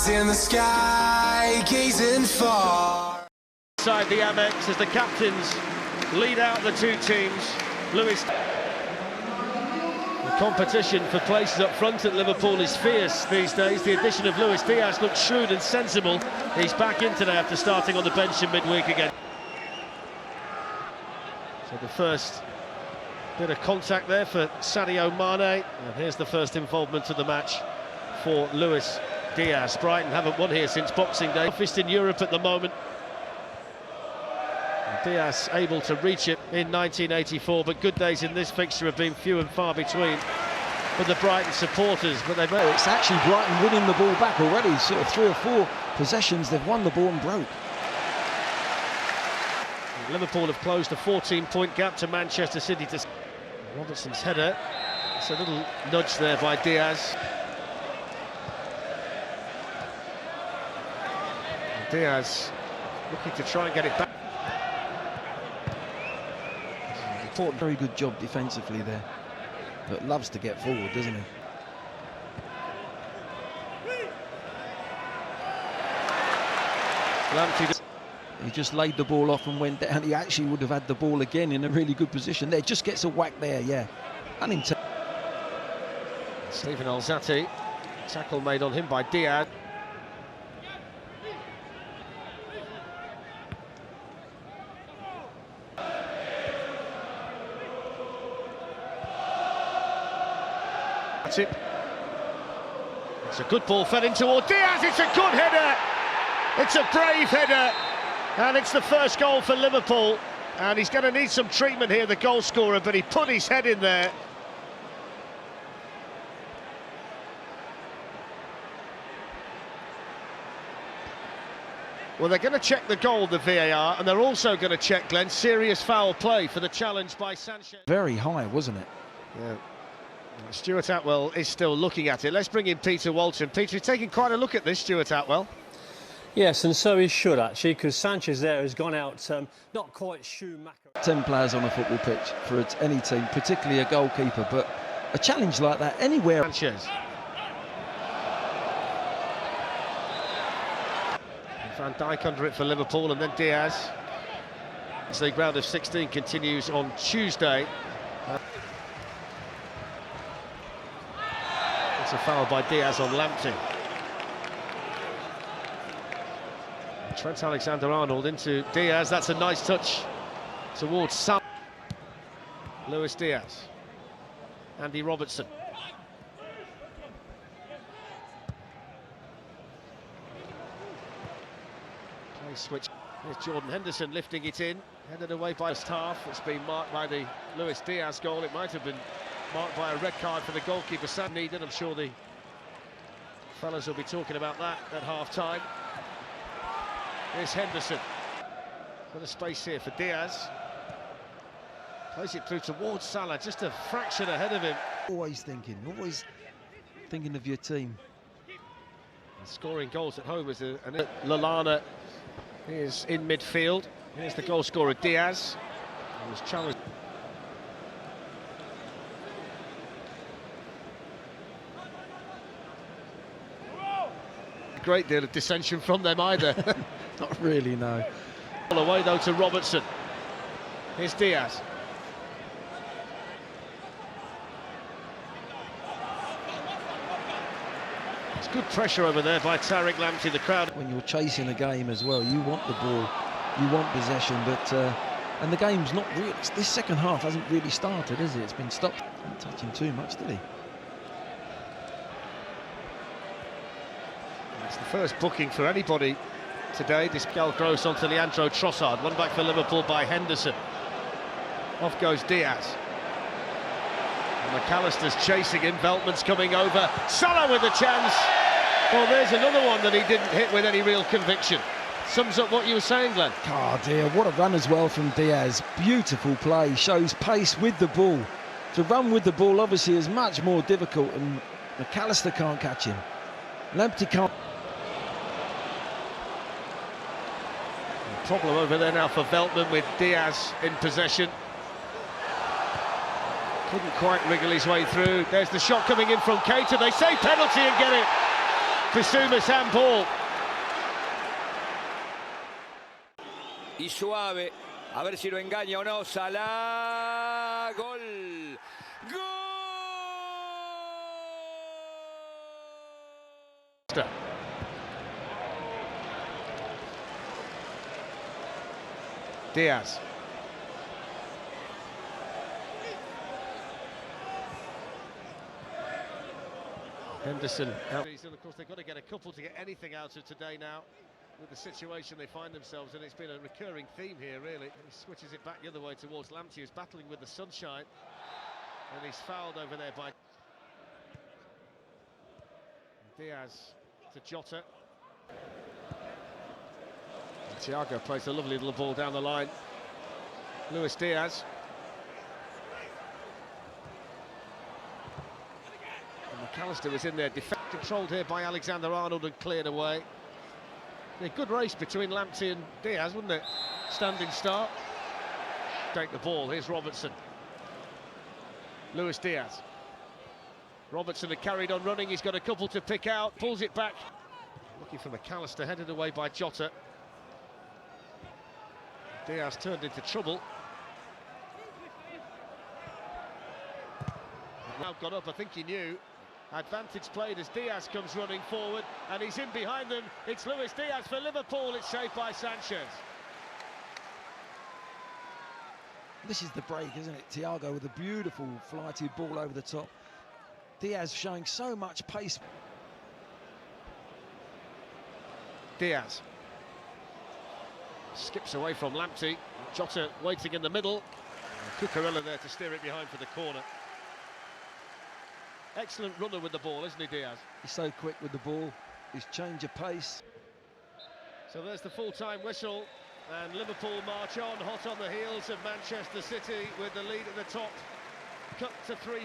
Eyes in the sky, gazing far. Inside the Amex as the captains lead out the two teams. Louis. The competition for places up front at Liverpool is fierce these days. The addition of Luis Diaz looks shrewd and sensible. He's back in today after starting on the bench in midweek again. So the first bit of contact there for Sadio Mane, and here's the first involvement of the match for Luis Diaz. Brighton haven't won here since Boxing Day. Toughest in Europe at the moment. Diaz able to reach it in 1984, but good days in this fixture have been few and far between for the Brighton supporters. But they've it's actually Brighton winning the ball back already. Sort of 3 or 4 possessions, they've won the ball and broke. Liverpool have closed a 14-point gap to Manchester City. To Robertson's header. It's a little nudge there by Diaz. And Diaz looking to try and get it back. Very good job defensively there, but loves to get forward, doesn't he? He just laid the ball off and went down. He actually would have had the ball again in a really good position there. Just gets a whack there, yeah. Stephen Alzate, tackle made on him by Diaz. That's it. It's a good ball fed in toward Diaz. It's a good header. It's a brave header. And it's the first goal for Liverpool. And he's going to need some treatment here, the goal scorer, but he put his head in there. Well, they're going to check the goal, the VAR, and they're also going to check, Glenn, serious foul play for the challenge by Sanchez. Very high, wasn't it? Yeah. Stuart Atwell is still looking at it. Let's bring in Peter Walton. Peter, you're taking quite a look at this, Stuart Atwell. Yes, and so he should actually, because Sanchez there has gone out not quite Schumacher. 10 players on a football pitch for any team, particularly a goalkeeper, but a challenge like that anywhere. Sanchez. Van Dijk under it for Liverpool, and then Diaz. As the round of 16 continues on Tuesday. It's a foul by Diaz on Lamptey. Trent Alexander-Arnold into Diaz. That's a nice touch towards Sam. Luis Diaz. Andy Robertson. Play switch. Here's Jordan Henderson lifting it in. Headed away by his half. It's been marked by the Luis Diaz goal. It might have been marked by a red card for the goalkeeper, Sam needed. I'm sure the fellas will be talking about that at half-time. Here's Henderson. Got a space here for Diaz. Plays it through towards Salah, just a fraction ahead of him. Always thinking of your team. And scoring goals at home is Lallana is in midfield. Here's the goal scorer, Diaz. He was challenged. Great deal of dissension from them either. Not really, no. Away though to Robertson. Here's Diaz. It's good pressure over there by Tariq Lamptey, the crowd. When you're chasing a game as well, you want the ball, you want possession, but and the game's not really. This second half hasn't really started, has it? It's been stopped. Didn't touch him too much, did he? It's the first booking for anybody today. This Pascal Gross onto Leandro Trossard. One back for Liverpool by Henderson. Off goes Diaz. And McAllister's chasing him. Veltman's coming over. Salah with a chance. Well, there's another one that he didn't hit with any real conviction. Sums up what you were saying, Glenn. Oh dear, what a run as well from Diaz. Beautiful play, shows pace with the ball. To run with the ball obviously is much more difficult, and McAllister can't catch him. Lamptey can't. Problem over there now for Veltman with Diaz in possession. Couldn't quite wriggle his way through. There's the shot coming in from Keita. They say penalty and get it. Bissouma handball. Y suave, a ver si lo engaña o no. Salah, gol. ¡Gol! Diaz. Henderson out. And of course they've got to get a couple to get anything out of today now with the situation they find themselves in. It's been a recurring theme here really. He switches it back the other way towards Lamptey, who's battling with the sunshine, and he's fouled over there by Diaz to Jota. And Thiago plays a lovely little ball down the line. Luis Diaz. And McAllister was in there, controlled here by Alexander-Arnold and cleared away. A good race between Lamptey and Diaz, wouldn't it? Standing start. Take the ball, here's Robertson. Luis Diaz. Robertson had carried on running, he's got a couple to pick out, pulls it back. Looking for McAllister, headed away by Jota. Diaz turned into trouble. Now got up, I think he knew. Advantage played as Diaz comes running forward, and he's in behind them. It's Luis Diaz for Liverpool, it's saved by Sanchez. This is the break, isn't it? Thiago with a beautiful flighty ball over the top. Diaz showing so much pace. Diaz skips away from Lamptey. Jota waiting in the middle. Cucurella there to steer it behind for the corner. Excellent runner with the ball, isn't he, Diaz? He's so quick with the ball, his change of pace. So there's the full-time whistle, and Liverpool march on, hot on the heels of Manchester City with the lead at the top. Cut to 3